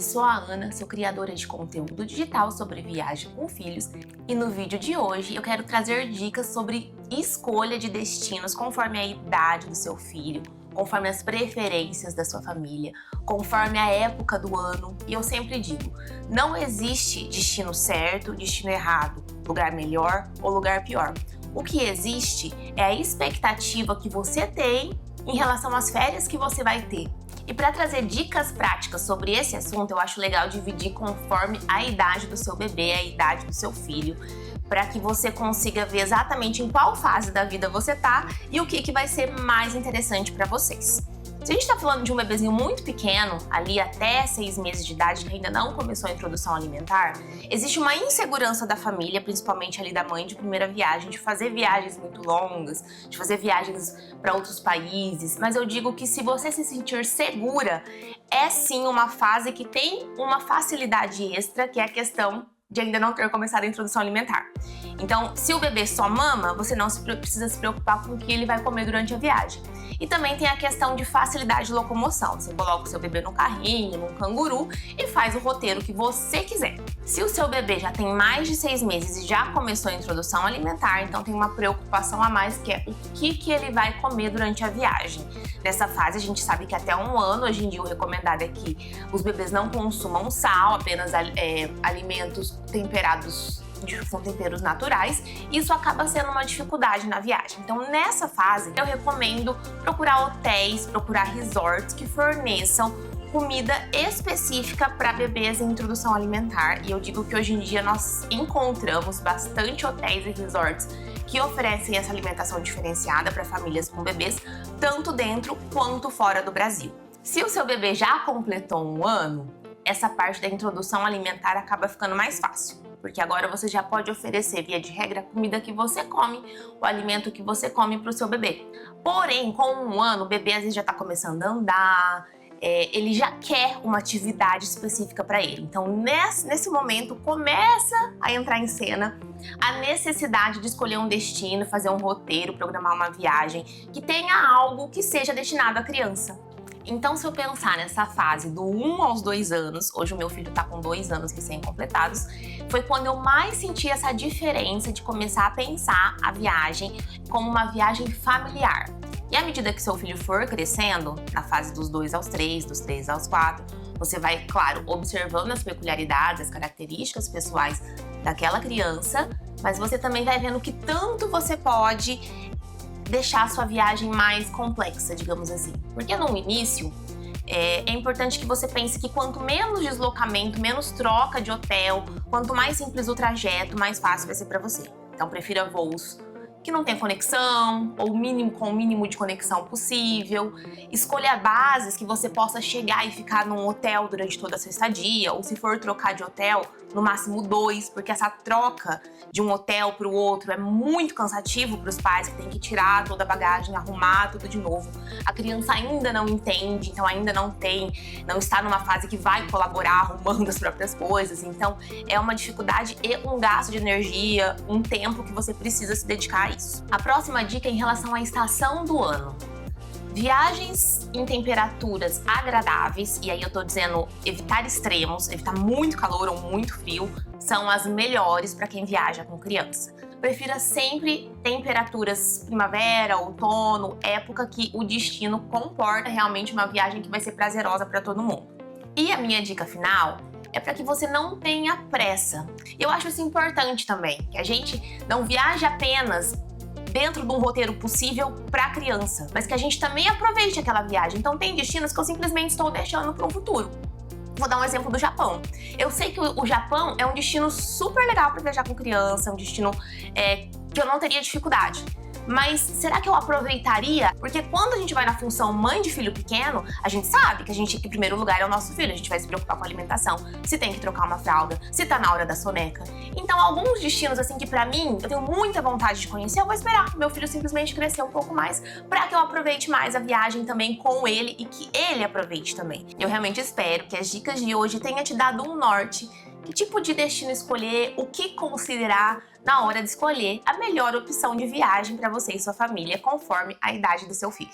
eu sou a Ana, sou criadora de conteúdo digital sobre viagem com filhos e no vídeo de hoje eu quero trazer dicas sobre escolha de destinos conforme a idade do seu filho, conforme as preferências da sua família, conforme a época do ano. E eu sempre digo, não existe destino certo, destino errado, lugar melhor ou lugar pior. O que existe é a expectativa que você tem em relação às férias que você vai ter. E para trazer dicas práticas sobre esse assunto, eu acho legal dividir conforme a idade do seu bebê, a idade do seu filho, para que você consiga ver exatamente em qual fase da vida você tá e o que vai ser mais interessante para vocês. Se a gente está falando de um bebezinho muito pequeno, ali até 6 meses de idade, que ainda não começou a introdução alimentar, existe uma insegurança da família, principalmente ali da mãe de primeira viagem, de fazer viagens muito longas, de fazer viagens para outros países. Mas eu digo que se você se sentir segura, é sim uma fase que tem uma facilidade extra, que é a questão de ainda não ter começado a introdução alimentar. Então, se o bebê só mama, você não precisa se preocupar com o que ele vai comer durante a viagem. E também tem a questão de facilidade de locomoção. Você coloca o seu bebê no carrinho, num canguru e faz o roteiro que você quiser. Se o seu bebê já tem mais de 6 meses e já começou a introdução alimentar, então tem uma preocupação a mais, que é o que ele vai comer durante a viagem. Nessa fase, a gente sabe que até 1 ano, hoje em dia, o recomendado é que os bebês não consumam sal, apenas alimentos temperados com temperos naturais, e isso acaba sendo uma dificuldade na viagem. Então, nessa fase, eu recomendo procurar hotéis, procurar resorts que forneçam comida específica para bebês em introdução alimentar. E eu digo que hoje em dia nós encontramos bastante hotéis e resorts que oferecem essa alimentação diferenciada para famílias com bebês, tanto dentro quanto fora do Brasil. Se o seu bebê já completou 1 ano, essa parte da introdução alimentar acaba ficando mais fácil, porque agora você já pode oferecer, via de regra, a comida que você come, o alimento que você come para o seu bebê. Porém, com 1 ano, o bebê às vezes já está começando a andar, ele já quer uma atividade específica para ele. Então, nesse momento, começa a entrar em cena a necessidade de escolher um destino, fazer um roteiro, programar uma viagem que tenha algo que seja destinado à criança. Então, se eu pensar nessa fase do 1 aos 2 anos, hoje o meu filho tá com 2 anos recém-completados, foi quando eu mais senti essa diferença de começar a pensar a viagem como uma viagem familiar. E à medida que seu filho for crescendo, na fase dos 2 aos 3, dos 3 aos 4, você vai, claro, observando as peculiaridades, as características pessoais daquela criança, mas você também vai vendo que tanto você pode deixar a sua viagem mais complexa, digamos assim. Porque no início, é importante que você pense que quanto menos deslocamento, menos troca de hotel, quanto mais simples o trajeto, mais fácil vai ser para você. Então prefira voos que não tem conexão, ou com o mínimo de conexão possível. Escolha bases que você possa chegar e ficar num hotel durante toda a sua estadia, ou se for trocar de hotel, no máximo 2, porque essa troca de um hotel para o outro é muito cansativo para os pais, que tem que tirar toda a bagagem, arrumar tudo de novo. A criança ainda não entende, então ainda não está numa fase que vai colaborar arrumando as próprias coisas. Então é uma dificuldade e um gasto de energia, um tempo que você precisa se dedicar a isso. A próxima dica é em relação à estação do ano. Viagens em temperaturas agradáveis, e aí eu tô dizendo evitar extremos, evitar muito calor ou muito frio, são as melhores para quem viaja com criança. Prefira sempre temperaturas primavera, outono, época que o destino comporta realmente uma viagem que vai ser prazerosa para todo mundo. E a minha dica final é para que você não tenha pressa. Eu acho isso importante também, que a gente não viaje apenas dentro de um roteiro possível para a criança, mas que a gente também aproveite aquela viagem. Então tem destinos que eu simplesmente estou deixando para o futuro. Vou dar um exemplo do Japão. Eu sei que o Japão é um destino super legal para viajar com criança, é um destino que eu não teria dificuldade. Mas será que eu aproveitaria? Porque quando a gente vai na função mãe de filho pequeno, a gente sabe que em primeiro lugar é o nosso filho, a gente vai se preocupar com a alimentação, se tem que trocar uma fralda, se tá na hora da soneca. Então, alguns destinos assim que pra mim, eu tenho muita vontade de conhecer, eu vou esperar meu filho simplesmente crescer um pouco mais pra que eu aproveite mais a viagem também com ele e que ele aproveite também. Eu realmente espero que as dicas de hoje tenham te dado um norte, que tipo de destino escolher, o que considerar na hora de escolher a melhor opção de viagem para você e sua família, conforme a idade do seu filho.